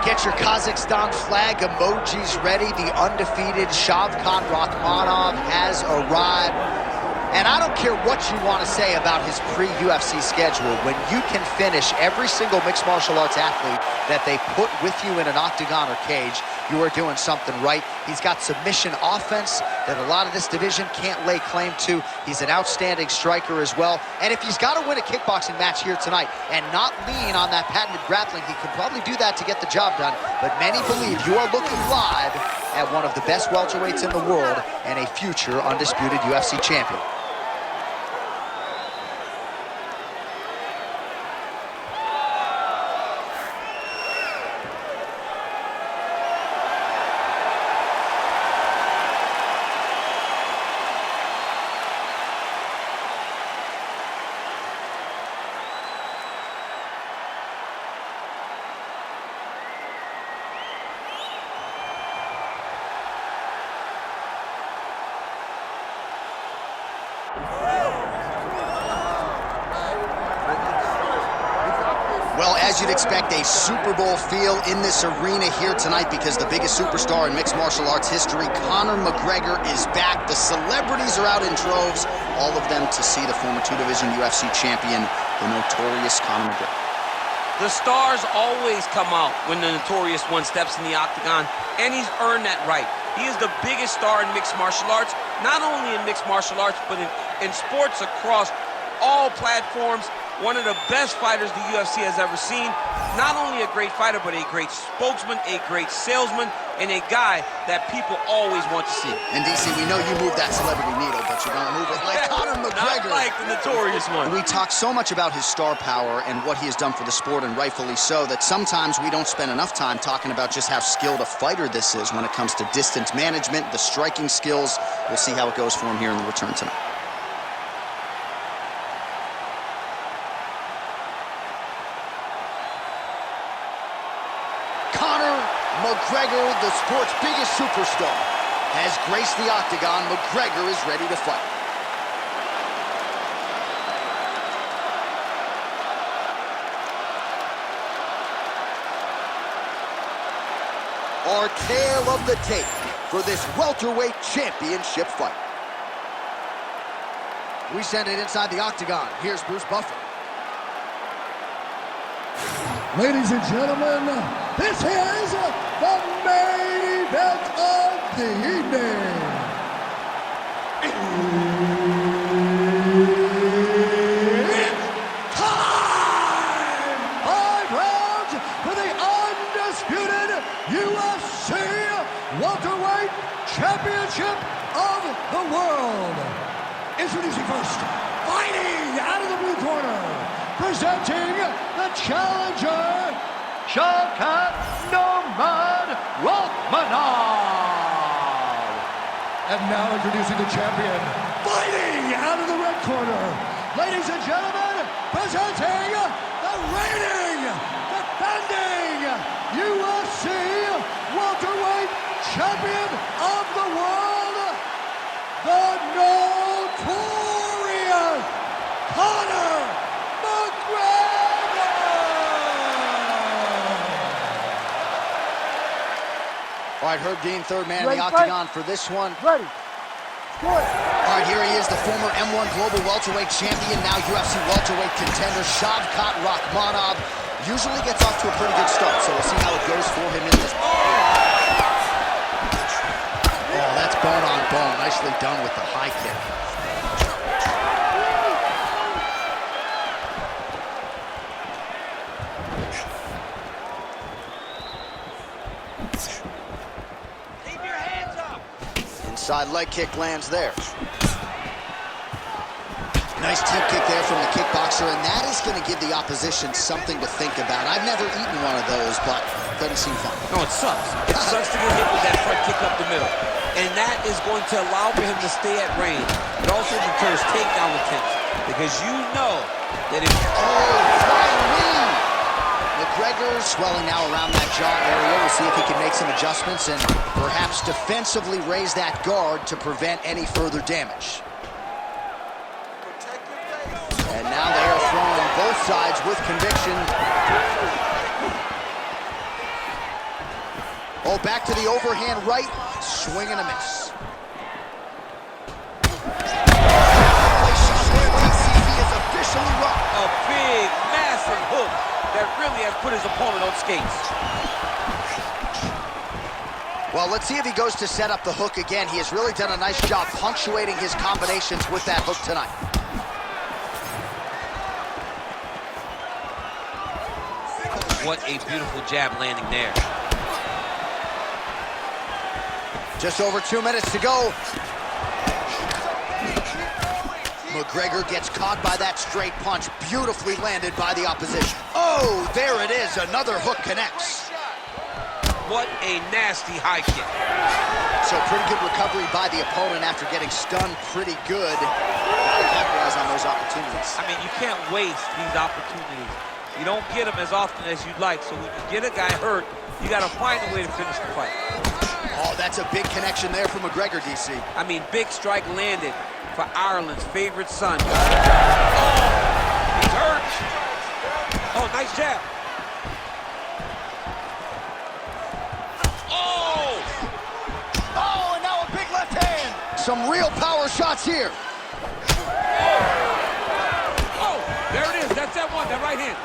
Get your Kazakhstan flag emojis ready. The undefeated Shavkat Rakhmonov has arrived. And I don't care what you want to say about his pre-UFC schedule. When you can finish every single mixed martial arts athlete that they put with you in an octagon or cage, you are doing something right. He's got submission offense that a lot of this division can't lay claim to. He's an outstanding striker as well. And if he's got to win a kickboxing match here tonight and not lean on that patented grappling, he could probably do that to get the job done. But many believe you are looking live at one of the best welterweights in the world and a future undisputed UFC champion. Well, as you'd expect, a Super Bowl feel in this arena here tonight because the biggest superstar in mixed martial arts history, Conor McGregor, is back. The celebrities are out in droves, all of them to see the former two-division UFC champion, the notorious Conor McGregor. The stars always come out when the notorious one steps in the octagon, and he's earned that right. He is the biggest star in mixed martial arts, not only in mixed martial arts, but in sports across all platforms. One of the best fighters the UFC has ever seen. Not only a great fighter, but a great spokesman, a great salesman, and a guy that people always want to see. And DC, we know you move that celebrity needle, but you don't move it like Conor McGregor. Not like the notorious one. We talk so much about his star power and what he has done for the sport, and rightfully so, that sometimes we don't spend enough time talking about just how skilled a fighter this is when it comes to distance management, the striking skills. We'll see how it goes for him here in the return tonight. Conor McGregor, the sport's biggest superstar, has graced the octagon. McGregor is ready to fight. Our tale of the tape for this welterweight championship fight. We send it inside the octagon. Here's Bruce Buffer. Ladies and gentlemen, this is the main event of the evening. It's time! 5 rounds for the undisputed UFC welterweight championship of the world. Introducing first, fighting out of the blue corner, presenting the challenger, Shavkat Rakhmonov. And now introducing the champion, fighting out of the red corner, ladies and gentlemen, presenting the reigning, defending UFC welterweight champion of the world, the notorious Conor McGregor! All right, Herb Dean, third man in the octagon for this one. Ready. Score. All right, here he is, the former M1 Global Welterweight Champion, now UFC Welterweight Contender, Shavkat Rakhmonov. Usually gets off to a pretty good start, so we'll see how it goes for him in this. Oh, that's bone on bone. Nicely done with the high kick. Keep your hands up. Inside leg kick lands there. Nice tip kick there from the kickboxer, and that is going to give the opposition something to think about. I've never eaten one of those, but it doesn't seem fun. No, it sucks. It sucks to get hit with that front kick up the middle. And that is going to allow for him to stay at range. It also deters takedown attempts, because you know that if... McGregor swelling now around that jaw area. We'll see if he can make some adjustments and perhaps defensively raise that guard to prevent any further damage. And now they are throwing both sides with conviction. Oh, back to the overhand right. Swing and a miss. He is officially rocked. A big, massive hook that really has put his opponent on skates. Well, let's see if he goes to set up the hook again. He has really done a nice job punctuating his combinations with that hook tonight. What a beautiful jab landing there. Just over 2 minutes to go. McGregor gets caught by that straight punch, beautifully landed by the opposition. Oh, there it is, another hook connects. What a nasty high kick. So pretty good recovery by the opponent after getting stunned pretty good. Gotta capitalize on those opportunities. I mean, you can't waste these opportunities. You don't get them as often as you'd like, so when you get a guy hurt, you gotta find a way to finish the fight. Oh, that's a big connection there for McGregor, DC. I mean, big strike landed for Ireland's favorite son. Oh, he's hurt. Oh, nice jab. Oh! Oh, and now a big left hand. Some real power shots here. Oh, there it is. That's that one, that right hand.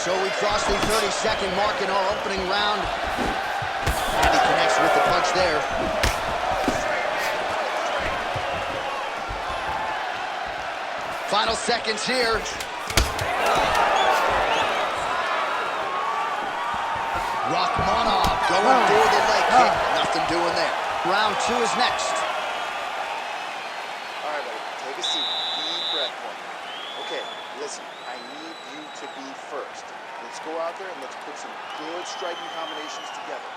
So we cross the 30-second mark in our opening round. And he connects with the punch there. Final seconds here. Rakhmonov going for the leg kick. Nothing doing there. Round 2 is next. All right, buddy, take a seat. Deep breath. Okay, listen, I need you to be first. Let's go out there and let's put some good striking combinations together.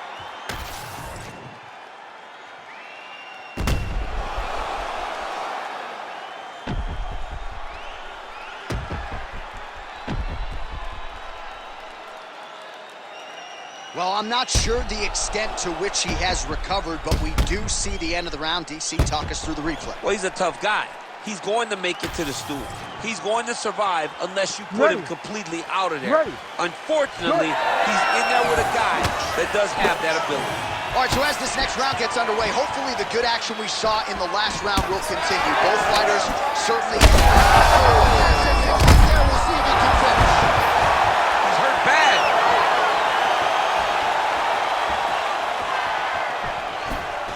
Well, I'm not sure the extent to which he has recovered, but we do see the end of the round. DC, talk us through the replay. Well, he's a tough guy. He's going to make it to the stool. He's going to survive unless you put him completely out of there. Unfortunately, he's in there with a guy that does have that ability. All right, so as this next round gets underway, hopefully the good action we saw in the last round will continue. Both fighters certainly... We'll see if he can finish. He's hurt bad.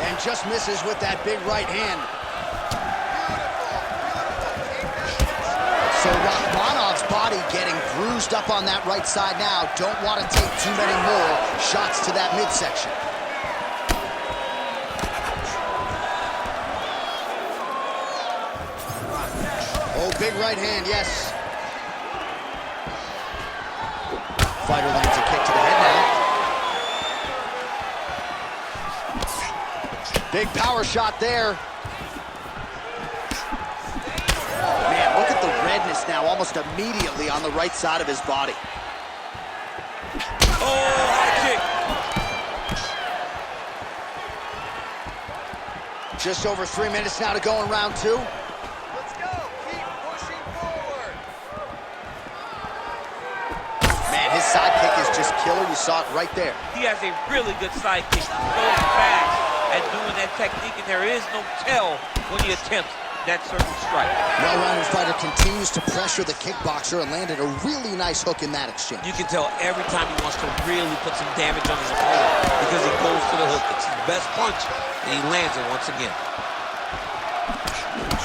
And just misses with that big right hand. So Rakhmonov's body getting bruised up on that right side now. Don't want to take too many more shots to that midsection. Oh, big right hand, yes. Fighter lands a kick to the head now. Big power shot there. Man, look at the redness now, almost immediately on the right side of his body. Oh, high kick. Just over 3 minutes now to go in round 2. Let's go. Keep pushing forward. Man, his side kick is just killer. You saw it right there. He has a really good side kick. He's so fast at doing that technique, and there is no tell when he attempts that certain strike. Well-rounded fighter continues to pressure the kickboxer and landed a really nice hook in that exchange. You can tell every time he wants to really put some damage on his opponent because he goes to the hook. It's his best punch, and he lands it once again.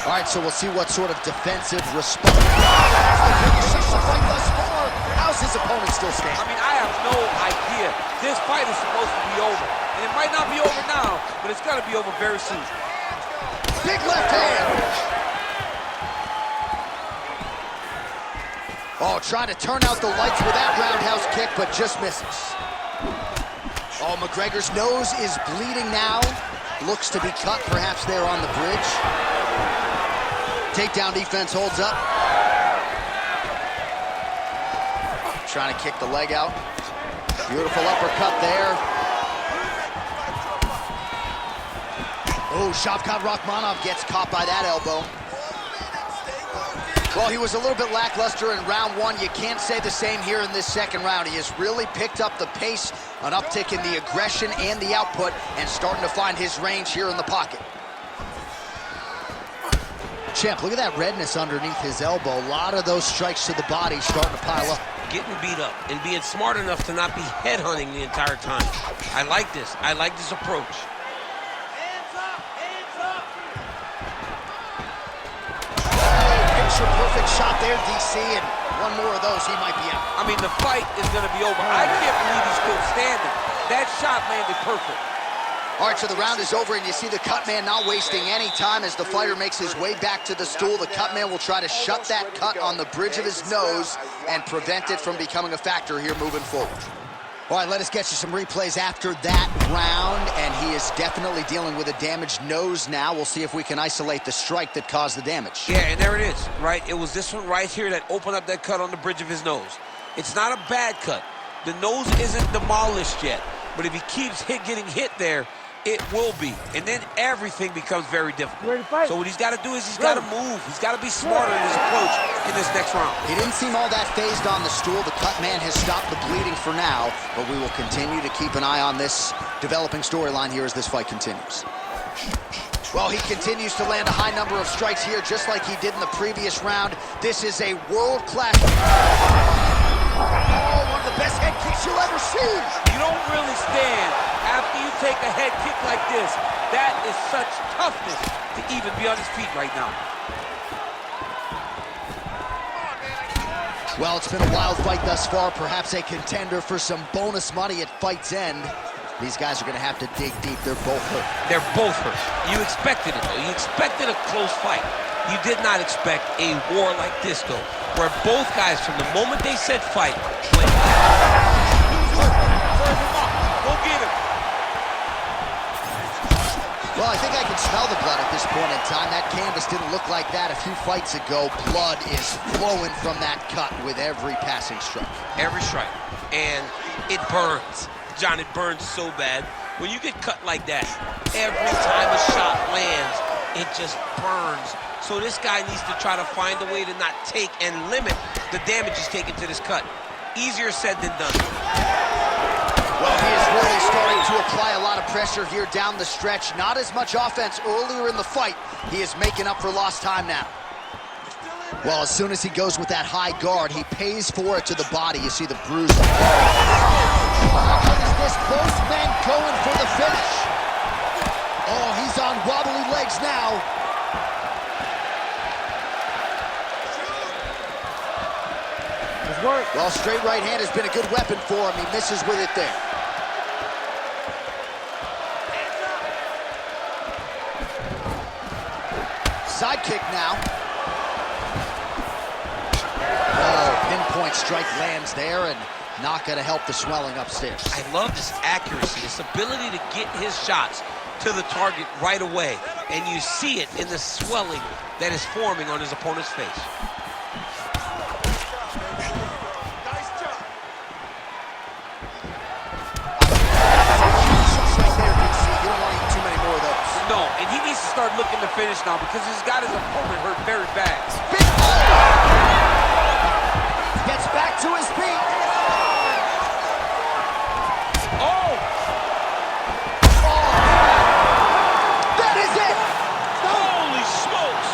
All right, so we'll see what sort of defensive response. That's the biggest shot of the fight thus far. How's his opponent still standing? I mean, I have no idea. This fight is supposed to be over. And it might not be over now, but it's got to be over very soon. Big left hand. Oh, trying to turn out the lights with that roundhouse kick, but just misses. Oh, McGregor's nose is bleeding now. Looks to be cut, perhaps there on the bridge. Takedown defense holds up. Trying to kick the leg out. Beautiful uppercut there. Oh, Shavkat Rakhmonov gets caught by that elbow. Well, he was a little bit lackluster in round one. You can't say the same here in this second round. He has really picked up the pace, an uptick in the aggression and the output, and starting to find his range here in the pocket. Champ, look at that redness underneath his elbow. A lot of those strikes to the body starting to pile up. Getting beat up and being smart enough to not be headhunting the entire time. I like this. I like this approach. Hands up! Hands up! Picture-perfect shot there, DC, and one more of those, he might be out. I mean, the fight is going to be over. I can't believe he's still standing. That shot landed perfect. All right, so the round is over, and you see the cut man not wasting any time as the fighter makes his way back to the stool. The cut man will try to shut that cut on the bridge of his nose and prevent it from becoming a factor here moving forward. All right, let us get you some replays after that round, and he is definitely dealing with a damaged nose now. We'll see if we can isolate the strike that caused the damage. Yeah, and there it is, right? It was this one right here that opened up that cut on the bridge of his nose. It's not a bad cut. The nose isn't demolished yet, but if he keeps getting hit there, it will be, and then everything becomes very difficult. So what he's got to do is he's got to move. He's got to be smarter in his approach in this next round. He didn't seem all that phased on the stool. The cut man has stopped the bleeding for now, but we will continue to keep an eye on this developing storyline here as this fight continues. Well, he continues to land a high number of strikes here, just like he did in the previous round. This is a world-class... Oh, one of the best head kicks you'll ever see. You don't really stand after you take a head kick like this. That is such toughness to even be on his feet right now. Well, it's been a wild fight thus far, perhaps a contender for some bonus money at fight's end. These guys are going to have to dig deep. They're both hurt. They're both hurt. You expected it, though. You expected a close fight. You did not expect a war like this, though, where both guys, from the moment they said fight, went, go get him. Well, I think I can smell the blood at this point in time. That canvas didn't look like that a few fights ago. Blood is flowing from that cut with every passing strike. Every strike. And it burns. John, it burns so bad. When you get cut like that, every time a shot lands, it just burns. So this guy needs to try to find a way to not take and limit the damage he's taken to this cut. Easier said than done. Well, he is really starting to apply a lot of pressure here down the stretch. Not as much offense earlier in the fight. He is making up for lost time now. Well, as soon as he goes with that high guard, he pays for it to the body. You see the bruise. What is this? Both men going for the finish. Oh, he's on wobbly legs now. Well, straight right hand has been a good weapon for him. He misses with it there. Side kick now. Oh, pinpoint strike lands there and not going to help the swelling upstairs. I love this accuracy, this ability to get his shots to the target right away. And you see it in the swelling that is forming on his opponent's face. No, and he needs to start looking to finish now because he's got his opponent hurt very bad. Gets back to his feet. Oh! That is it! Holy smokes!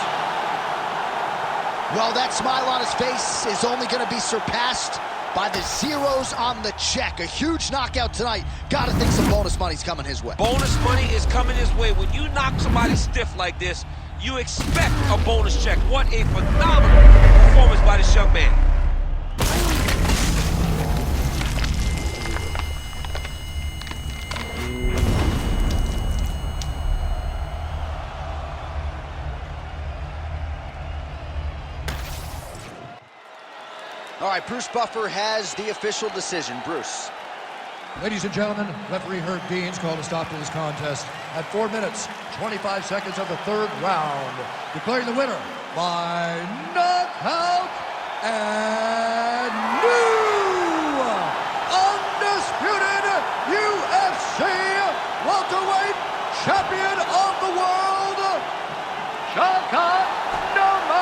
Well, that smile on his face is only going to be surpassed by the zeros on the check. A huge knockout tonight. Gotta think some bonus money's coming his way. Bonus money is coming his way. When you knock somebody stiff like this, you expect a bonus check. What a phenomenal performance by this young man. All right, Bruce Buffer has the official decision. Bruce. Ladies and gentlemen, referee Herb Deans called a stop to this contest at 4 minutes, 25 seconds of the third round, declaring the winner by knockout and new undisputed UFC welterweight champion of the world, Shavkat Rakhmonov.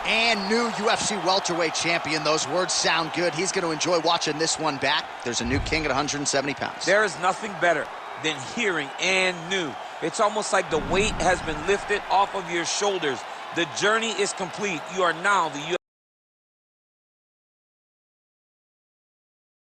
And new UFC welterweight champion. Those words sound good. He's going to enjoy watching this one back. There's a new king at 170 pounds. There is nothing better than hearing "and new." It's almost like the weight has been lifted off of your shoulders. The journey is complete. You are now the UFC